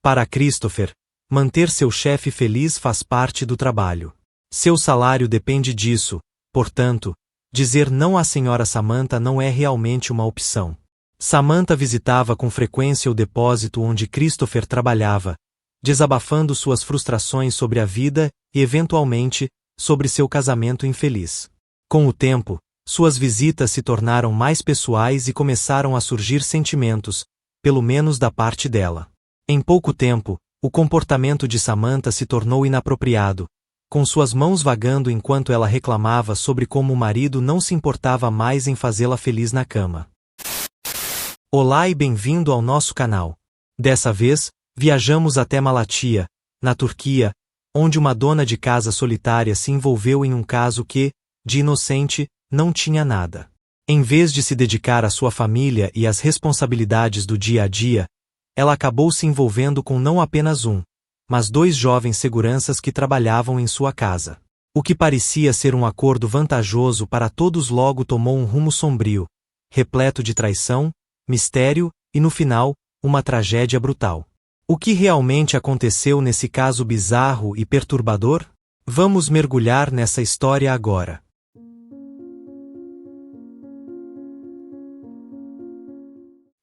Para Christopher, manter seu chefe feliz faz parte do trabalho. Seu salário depende disso, portanto, dizer não à Sra. Samantha não é realmente uma opção. Samantha visitava com frequência o depósito onde Christopher trabalhava, desabafando suas frustrações sobre a vida e, eventualmente, sobre seu casamento infeliz. Com o tempo, suas visitas se tornaram mais pessoais e começaram a surgir sentimentos, pelo menos da parte dela. Em pouco tempo, o comportamento de Samantha se tornou inapropriado, com suas mãos vagando enquanto ela reclamava sobre como o marido não se importava mais em fazê-la feliz na cama. Olá e bem-vindo ao nosso canal. Dessa vez, viajamos até Malatya, na Turquia, onde uma dona de casa solitária se envolveu em um caso que, de inocente, não tinha nada. Em vez de se dedicar à sua família e às responsabilidades do dia a dia, ela acabou se envolvendo com não apenas um, mas 2 jovens seguranças que trabalhavam em sua casa. O que parecia ser um acordo vantajoso para todos logo tomou um rumo sombrio, repleto de traição, mistério e, no final, uma tragédia brutal. O que realmente aconteceu nesse caso bizarro e perturbador? Vamos mergulhar nessa história agora.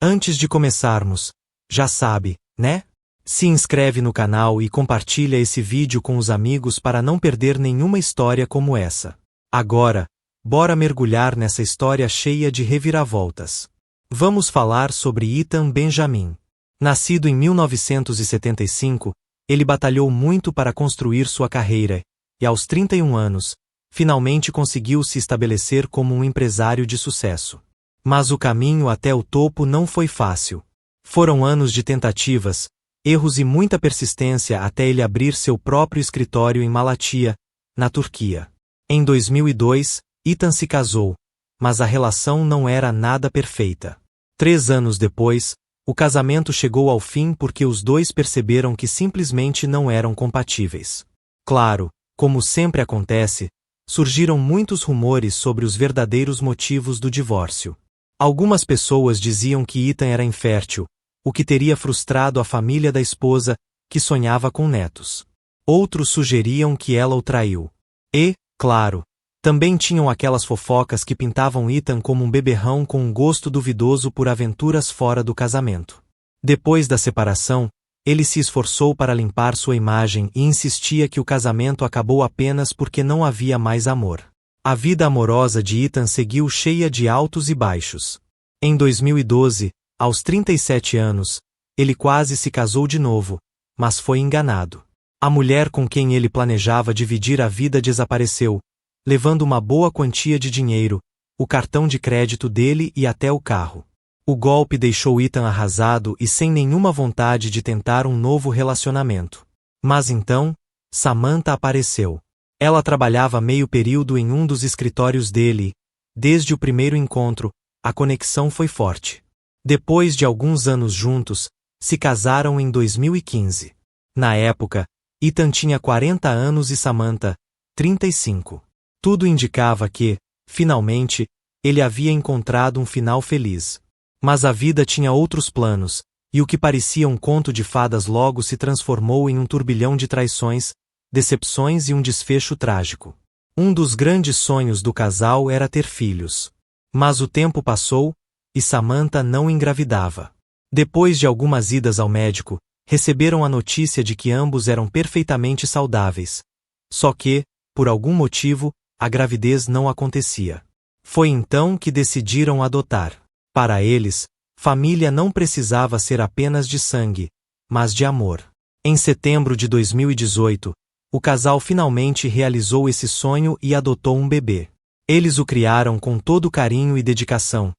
Antes de começarmos, já sabe, né? Se inscreve no canal e compartilha esse vídeo com os amigos para não perder nenhuma história como essa. Agora, bora mergulhar nessa história cheia de reviravoltas. Vamos falar sobre Ethan Benjamin. Nascido em 1975, ele batalhou muito para construir sua carreira, e aos 31 anos, finalmente conseguiu se estabelecer como um empresário de sucesso. Mas o caminho até o topo não foi fácil. Foram anos de tentativas, erros e muita persistência até ele abrir seu próprio escritório em Malatya, na Turquia. Em 2002, Ethan se casou, mas a relação não era nada perfeita. 3 anos depois, o casamento chegou ao fim porque os dois perceberam que simplesmente não eram compatíveis. Claro, como sempre acontece, surgiram muitos rumores sobre os verdadeiros motivos do divórcio. Algumas pessoas diziam que Ethan era infértil, o que teria frustrado a família da esposa, que sonhava com netos. Outros sugeriam que ela o traiu. E, claro, também tinham aquelas fofocas que pintavam Ethan como um beberrão com um gosto duvidoso por aventuras fora do casamento. Depois da separação, ele se esforçou para limpar sua imagem e insistia que o casamento acabou apenas porque não havia mais amor. A vida amorosa de Ethan seguiu cheia de altos e baixos. Em 2012, aos 37 anos, ele quase se casou de novo, mas foi enganado. A mulher com quem ele planejava dividir a vida desapareceu, levando uma boa quantia de dinheiro, o cartão de crédito dele e até o carro. O golpe deixou Ethan arrasado e sem nenhuma vontade de tentar um novo relacionamento. Mas então, Samantha apareceu. Ela trabalhava meio período em um dos escritórios dele e, desde o primeiro encontro, a conexão foi forte. Depois de alguns anos juntos, se casaram em 2015. Na época, Ethan tinha 40 anos e Samantha, 35. Tudo indicava que, finalmente, ele havia encontrado um final feliz. Mas a vida tinha outros planos, e o que parecia um conto de fadas logo se transformou em um turbilhão de traições, decepções e um desfecho trágico. Um dos grandes sonhos do casal era ter filhos. Mas o tempo passou, e Samantha não engravidava. Depois de algumas idas ao médico, receberam a notícia de que ambos eram perfeitamente saudáveis. Só que, por algum motivo, a gravidez não acontecia. Foi então que decidiram adotar. Para eles, família não precisava ser apenas de sangue, mas de amor. Em setembro de 2018, o casal finalmente realizou esse sonho e adotou um bebê. Eles o criaram com todo carinho e dedicação,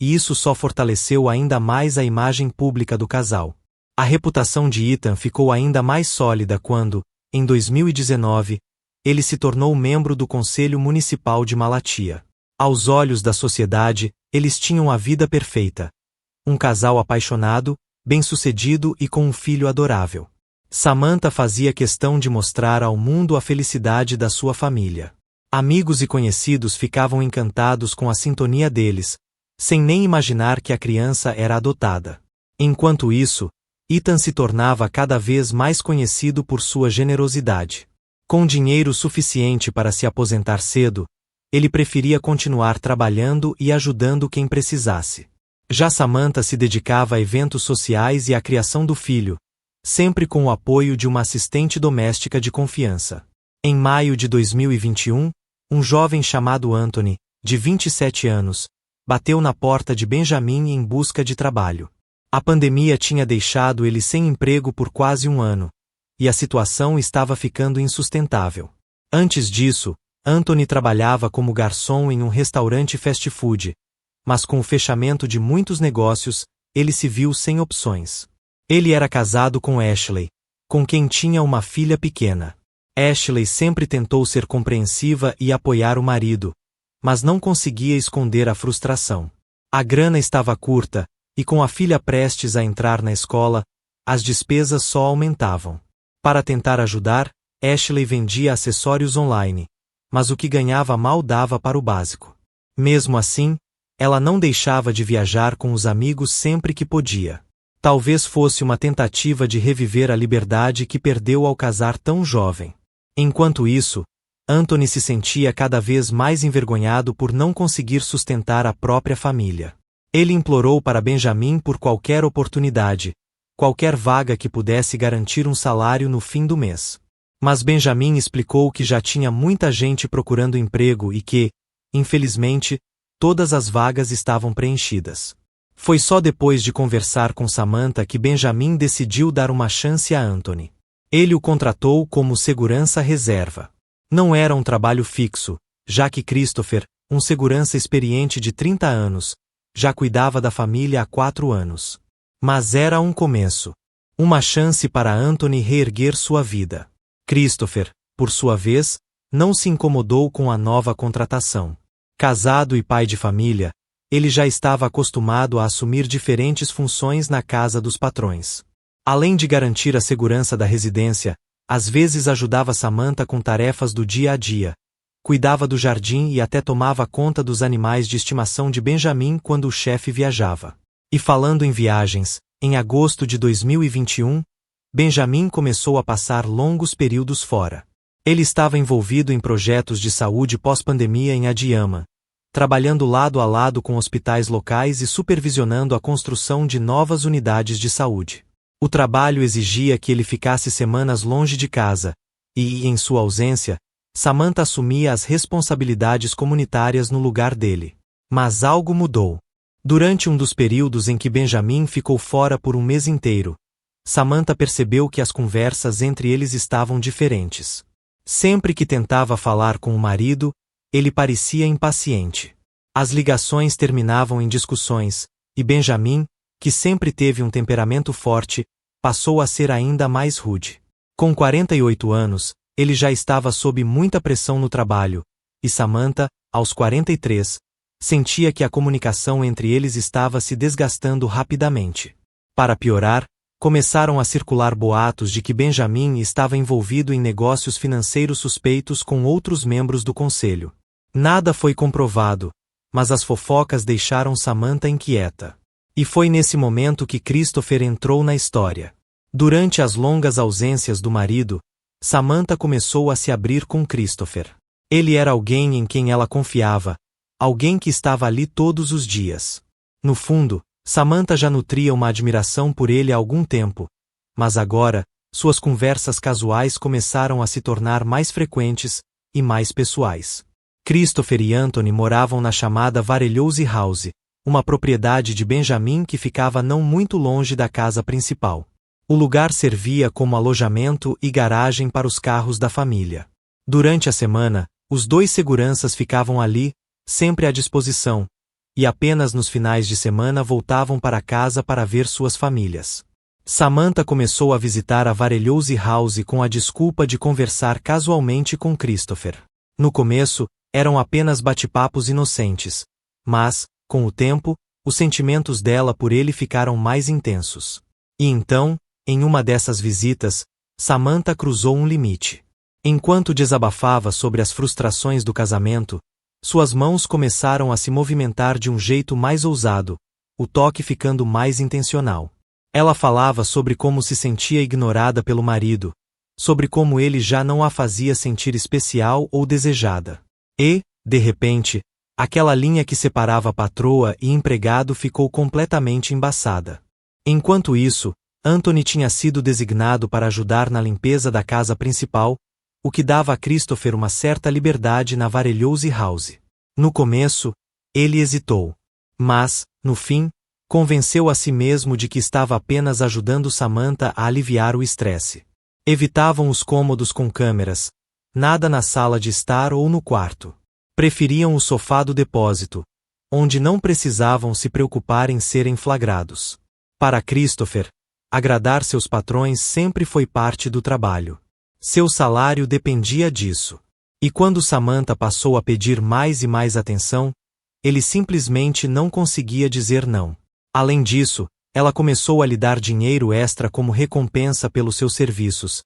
e isso só fortaleceu ainda mais a imagem pública do casal. A reputação de Ethan ficou ainda mais sólida quando, em 2019, ele se tornou membro do Conselho Municipal de Malatya. Aos olhos da sociedade, eles tinham a vida perfeita. Um casal apaixonado, bem-sucedido e com um filho adorável. Samantha fazia questão de mostrar ao mundo a felicidade da sua família. Amigos e conhecidos ficavam encantados com a sintonia deles, sem nem imaginar que a criança era adotada. Enquanto isso, Ethan se tornava cada vez mais conhecido por sua generosidade. Com dinheiro suficiente para se aposentar cedo, ele preferia continuar trabalhando e ajudando quem precisasse. Já Samantha se dedicava a eventos sociais e à criação do filho, sempre com o apoio de uma assistente doméstica de confiança. Em maio de 2021, um jovem chamado Anthony, de 27 anos, bateu na porta de Benjamin em busca de trabalho. A pandemia tinha deixado ele sem emprego por quase um ano, e a situação estava ficando insustentável. Antes disso, Anthony trabalhava como garçom em um restaurante fast food, mas com o fechamento de muitos negócios, ele se viu sem opções. Ele era casado com Ashley, com quem tinha uma filha pequena. Ashley sempre tentou ser compreensiva e apoiar o marido, mas não conseguia esconder a frustração. A grana estava curta, e com a filha prestes a entrar na escola, as despesas só aumentavam. Para tentar ajudar, Ashley vendia acessórios online, mas o que ganhava mal dava para o básico. Mesmo assim, ela não deixava de viajar com os amigos sempre que podia. Talvez fosse uma tentativa de reviver a liberdade que perdeu ao casar tão jovem. Enquanto isso, Anthony se sentia cada vez mais envergonhado por não conseguir sustentar a própria família. Ele implorou para Benjamin por qualquer oportunidade, qualquer vaga que pudesse garantir um salário no fim do mês. Mas Benjamin explicou que já tinha muita gente procurando emprego e que, infelizmente, todas as vagas estavam preenchidas. Foi só depois de conversar com Samantha que Benjamin decidiu dar uma chance a Anthony. Ele o contratou como segurança reserva. Não era um trabalho fixo, já que Christopher, um segurança experiente de 30 anos, já cuidava da família há 4 anos. Mas era um começo. Uma chance para Anthony reerguer sua vida. Christopher, por sua vez, não se incomodou com a nova contratação. Casado e pai de família, ele já estava acostumado a assumir diferentes funções na casa dos patrões. Além de garantir a segurança da residência, às vezes ajudava Samantha com tarefas do dia a dia, cuidava do jardim e até tomava conta dos animais de estimação de Benjamin quando o chefe viajava. E falando em viagens, em agosto de 2021, Benjamin começou a passar longos períodos fora. Ele estava envolvido em projetos de saúde pós-pandemia em Adiama, trabalhando lado a lado com hospitais locais e supervisionando a construção de novas unidades de saúde. O trabalho exigia que ele ficasse semanas longe de casa, e, em sua ausência, Samantha assumia as responsabilidades comunitárias no lugar dele. Mas algo mudou. Durante um dos períodos em que Benjamin ficou fora por um mês inteiro, Samantha percebeu que as conversas entre eles estavam diferentes. Sempre que tentava falar com o marido, ele parecia impaciente. As ligações terminavam em discussões, e Benjamin, que sempre teve um temperamento forte, passou a ser ainda mais rude. Com 48 anos, ele já estava sob muita pressão no trabalho, e Samantha, aos 43, sentia que a comunicação entre eles estava se desgastando rapidamente. Para piorar, começaram a circular boatos de que Benjamin estava envolvido em negócios financeiros suspeitos com outros membros do conselho. Nada foi comprovado, mas as fofocas deixaram Samantha inquieta. E foi nesse momento que Christopher entrou na história. Durante as longas ausências do marido, Samantha começou a se abrir com Christopher. Ele era alguém em quem ela confiava, alguém que estava ali todos os dias. No fundo, Samantha já nutria uma admiração por ele há algum tempo, mas agora, suas conversas casuais começaram a se tornar mais frequentes e mais pessoais. Christopher e Anthony moravam na chamada Varelhose House, uma propriedade de Benjamin que ficava não muito longe da casa principal. O lugar servia como alojamento e garagem para os carros da família. Durante a semana, os 2 seguranças ficavam ali, sempre à disposição, e apenas nos finais de semana voltavam para casa para ver suas famílias. Samantha começou a visitar a Varelhose House com a desculpa de conversar casualmente com Christopher. No começo, eram apenas bate-papos inocentes, mas, com o tempo, os sentimentos dela por ele ficaram mais intensos. E então, em uma dessas visitas, Samantha cruzou um limite. Enquanto desabafava sobre as frustrações do casamento, suas mãos começaram a se movimentar de um jeito mais ousado, o toque ficando mais intencional. Ela falava sobre como se sentia ignorada pelo marido, sobre como ele já não a fazia sentir especial ou desejada. E, de repente, aquela linha que separava patroa e empregado ficou completamente embaçada. Enquanto isso, Anthony tinha sido designado para ajudar na limpeza da casa principal, o que dava a Christopher uma certa liberdade na Varelhose House. No começo, ele hesitou. Mas, no fim, convenceu a si mesmo de que estava apenas ajudando Samantha a aliviar o estresse. Evitavam os cômodos com câmeras, nada na sala de estar ou no quarto. Preferiam o sofá do depósito, onde não precisavam se preocupar em serem flagrados. Para Christopher, agradar seus patrões sempre foi parte do trabalho. Seu salário dependia disso. E quando Samantha passou a pedir mais e mais atenção, ele simplesmente não conseguia dizer não. Além disso, ela começou a lhe dar dinheiro extra como recompensa pelos seus serviços,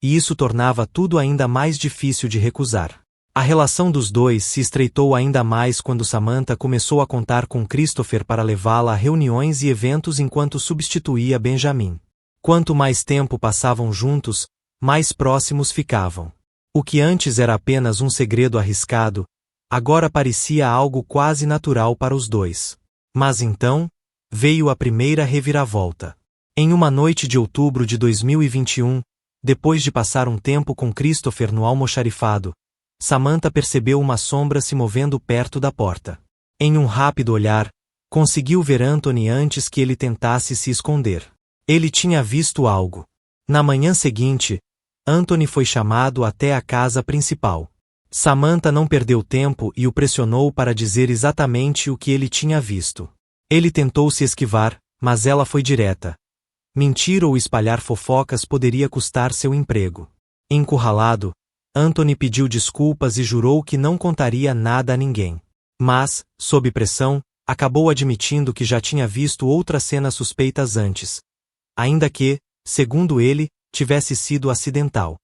e isso tornava tudo ainda mais difícil de recusar. A relação dos dois se estreitou ainda mais quando Samantha começou a contar com Christopher para levá-la a reuniões e eventos enquanto substituía Benjamin. Quanto mais tempo passavam juntos, mais próximos ficavam. O que antes era apenas um segredo arriscado, agora parecia algo quase natural para os dois. Mas então, veio a primeira reviravolta. Em uma noite de outubro de 2021, depois de passar um tempo com Christopher no almoxarifado, Samantha percebeu uma sombra se movendo perto da porta. Em um rápido olhar, conseguiu ver Anthony antes que ele tentasse se esconder. Ele tinha visto algo. Na manhã seguinte, Anthony foi chamado até a casa principal. Samantha não perdeu tempo e o pressionou para dizer exatamente o que ele tinha visto. Ele tentou se esquivar, mas ela foi direta. Mentir ou espalhar fofocas poderia custar seu emprego. Encurralado, Anthony pediu desculpas e jurou que não contaria nada a ninguém. Mas, sob pressão, acabou admitindo que já tinha visto outras cenas suspeitas antes. Ainda que, segundo ele, tivesse sido acidental.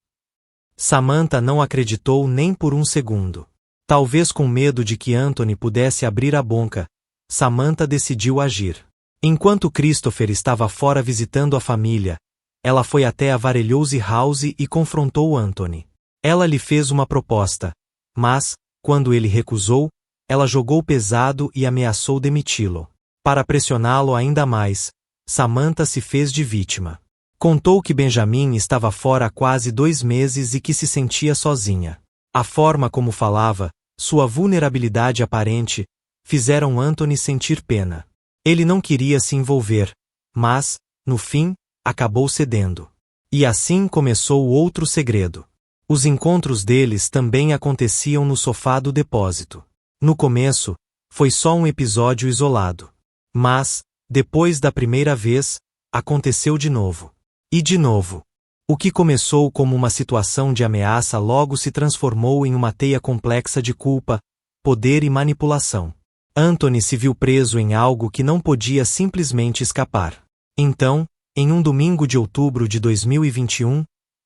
Samantha não acreditou nem por um segundo. Talvez com medo de que Anthony pudesse abrir a boca, Samantha decidiu agir. Enquanto Christopher estava fora visitando a família, ela foi até a Varelhose House e confrontou Anthony. Ela lhe fez uma proposta, mas, quando ele recusou, ela jogou pesado e ameaçou demiti-lo. Para pressioná-lo ainda mais, Samantha se fez de vítima. Contou que Benjamin estava fora há quase 2 meses e que se sentia sozinha. A forma como falava, sua vulnerabilidade aparente, fizeram Anthony sentir pena. Ele não queria se envolver, mas, no fim, acabou cedendo. E assim começou outro segredo. Os encontros deles também aconteciam no sofá do depósito. No começo, foi só um episódio isolado. Mas, depois da primeira vez, aconteceu de novo. E de novo. O que começou como uma situação de ameaça logo se transformou em uma teia complexa de culpa, poder e manipulação. Anthony se viu preso em algo que não podia simplesmente escapar. Então, em um domingo de outubro de 2021,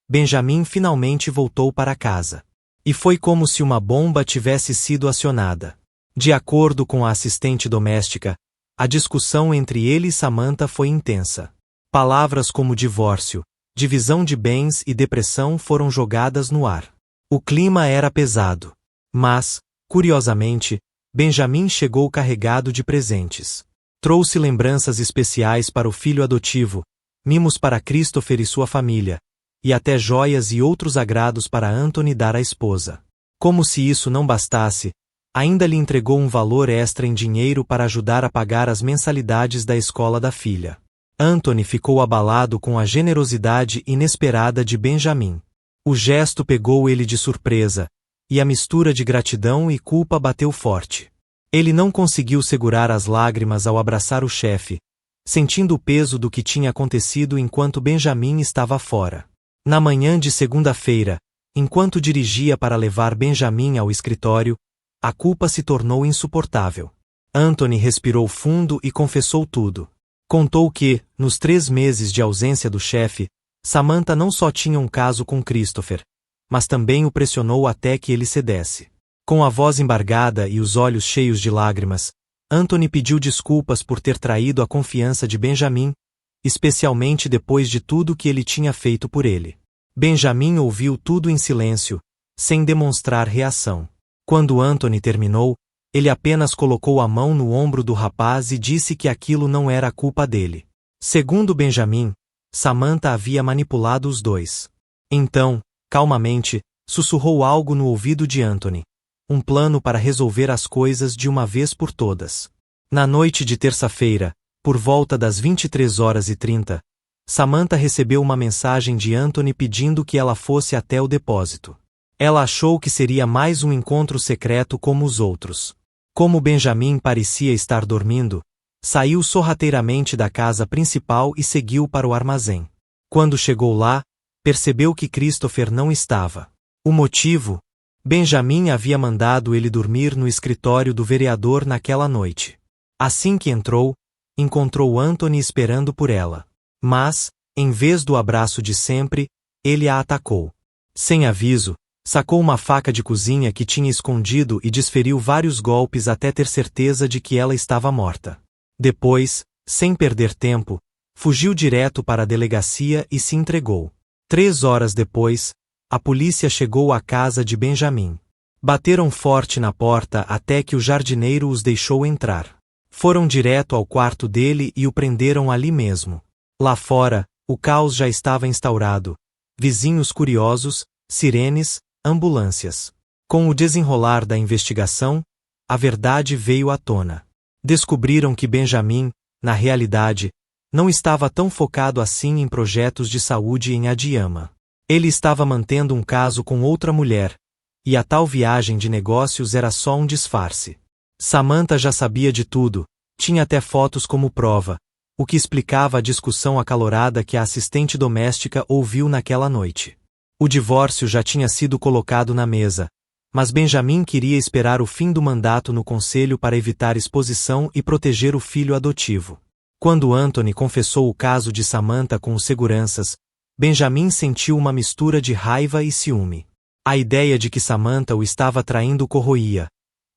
Benjamin finalmente voltou para casa. E foi como se uma bomba tivesse sido acionada. De acordo com a assistente doméstica, a discussão entre ele e Samantha foi intensa. Palavras como divórcio, divisão de bens e depressão foram jogadas no ar. O clima era pesado. Mas, curiosamente, Benjamin chegou carregado de presentes. Trouxe lembranças especiais para o filho adotivo, mimos para Christopher e sua família, e até joias e outros agrados para Anthony dar à esposa. Como se isso não bastasse, ainda lhe entregou um valor extra em dinheiro para ajudar a pagar as mensalidades da escola da filha. Anthony ficou abalado com a generosidade inesperada de Benjamin. O gesto pegou ele de surpresa, e a mistura de gratidão e culpa bateu forte. Ele não conseguiu segurar as lágrimas ao abraçar o chefe, sentindo o peso do que tinha acontecido enquanto Benjamin estava fora. Na manhã de segunda-feira, enquanto dirigia para levar Benjamin ao escritório, a culpa se tornou insuportável. Anthony respirou fundo e confessou tudo. Contou que, nos 3 meses de ausência do chefe, Samantha não só tinha um caso com Christopher, mas também o pressionou até que ele cedesse. Com a voz embargada e os olhos cheios de lágrimas, Anthony pediu desculpas por ter traído a confiança de Benjamin, especialmente depois de tudo que ele tinha feito por ele. Benjamin ouviu tudo em silêncio, sem demonstrar reação. Quando Anthony terminou, ele apenas colocou a mão no ombro do rapaz e disse que aquilo não era culpa dele. Segundo Benjamin, Samantha havia manipulado os dois. Então, calmamente, sussurrou algo no ouvido de Anthony. Um plano para resolver as coisas de uma vez por todas. Na noite de terça-feira, por volta das 23h30, Samantha recebeu uma mensagem de Anthony pedindo que ela fosse até o depósito. Ela achou que seria mais um encontro secreto como os outros. Como Benjamin parecia estar dormindo, saiu sorrateiramente da casa principal e seguiu para o armazém. Quando chegou lá, percebeu que Christopher não estava. O motivo? Benjamin havia mandado ele dormir no escritório do vereador naquela noite. Assim que entrou, encontrou Anthony esperando por ela. Mas, em vez do abraço de sempre, ele a atacou. Sem aviso, sacou uma faca de cozinha que tinha escondido e desferiu vários golpes até ter certeza de que ela estava morta. Depois, sem perder tempo, fugiu direto para a delegacia e se entregou. 3 horas depois, a polícia chegou à casa de Benjamin. Bateram forte na porta até que o jardineiro os deixou entrar. Foram direto ao quarto dele e o prenderam ali mesmo. Lá fora, o caos já estava instaurado. Vizinhos curiosos, sirenes, ambulâncias. Com o desenrolar da investigação, a verdade veio à tona. Descobriram que Benjamin, na realidade, não estava tão focado assim em projetos de saúde em Adiyama. Ele estava mantendo um caso com outra mulher, e a tal viagem de negócios era só um disfarce. Samantha já sabia de tudo, tinha até fotos como prova, o que explicava a discussão acalorada que a assistente doméstica ouviu naquela noite. O divórcio já tinha sido colocado na mesa, mas Benjamin queria esperar o fim do mandato no conselho para evitar exposição e proteger o filho adotivo. Quando Anthony confessou o caso de Samantha com os seguranças, Benjamin sentiu uma mistura de raiva e ciúme. A ideia de que Samantha o estava traindo o corroía,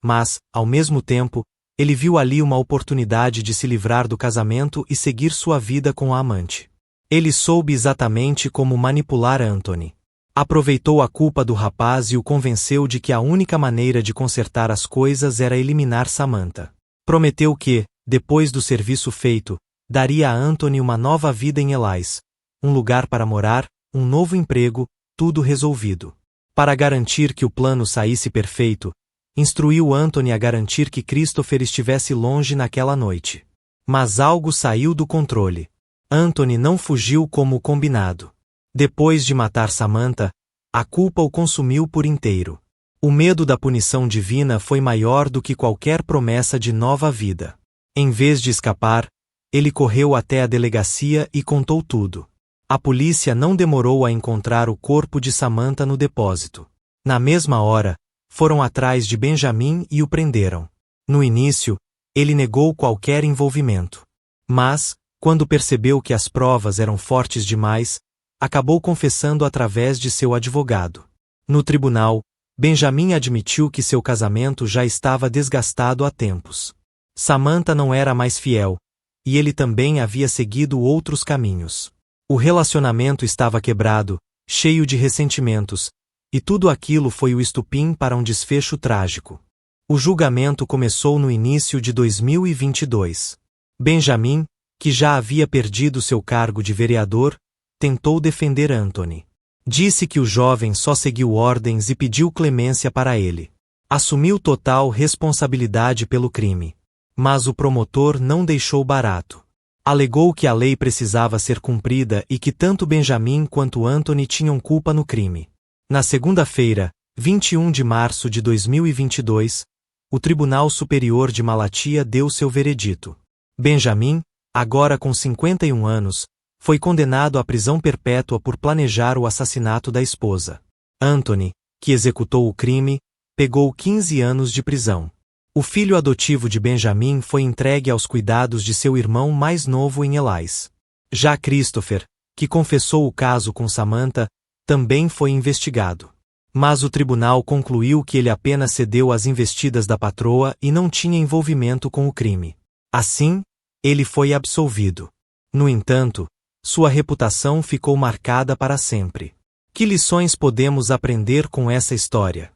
mas, ao mesmo tempo, ele viu ali uma oportunidade de se livrar do casamento e seguir sua vida com a amante. Ele soube exatamente como manipular Anthony. Aproveitou a culpa do rapaz e o convenceu de que a única maneira de consertar as coisas era eliminar Samantha. Prometeu que, depois do serviço feito, daria a Anthony uma nova vida em Elais, um lugar para morar, um novo emprego, tudo resolvido. Para garantir que o plano saísse perfeito, instruiu Anthony a garantir que Christopher estivesse longe naquela noite. Mas algo saiu do controle. Anthony não fugiu como o combinado. Depois de matar Samantha, a culpa o consumiu por inteiro. O medo da punição divina foi maior do que qualquer promessa de nova vida. Em vez de escapar, ele correu até a delegacia e contou tudo. A polícia não demorou a encontrar o corpo de Samantha no depósito. Na mesma hora, foram atrás de Benjamin e o prenderam. No início, ele negou qualquer envolvimento. Mas, quando percebeu que as provas eram fortes demais, acabou confessando através de seu advogado. No tribunal, Benjamin admitiu que seu casamento já estava desgastado há tempos. Samantha não era mais fiel, e ele também havia seguido outros caminhos. O relacionamento estava quebrado, cheio de ressentimentos, e tudo aquilo foi o estupim para um desfecho trágico. O julgamento começou no início de 2022. Benjamin, que já havia perdido seu cargo de vereador, tentou defender Anthony. Disse que o jovem só seguiu ordens e pediu clemência para ele. Assumiu total responsabilidade pelo crime. Mas o promotor não deixou barato. Alegou que a lei precisava ser cumprida e que tanto Benjamin quanto Anthony tinham culpa no crime. Na segunda-feira, 21 de março de 2022, o Tribunal Superior de Malatia deu seu veredito. Benjamin, agora com 51 anos, foi condenado à prisão perpétua por planejar o assassinato da esposa. Anthony, que executou o crime, pegou 15 anos de prisão. O filho adotivo de Benjamin foi entregue aos cuidados de seu irmão mais novo em Elais. Já Christopher, que confessou o caso com Samantha, também foi investigado. Mas o tribunal concluiu que ele apenas cedeu às investidas da patroa e não tinha envolvimento com o crime. Assim, ele foi absolvido. No entanto, sua reputação ficou marcada para sempre. Que lições podemos aprender com essa história?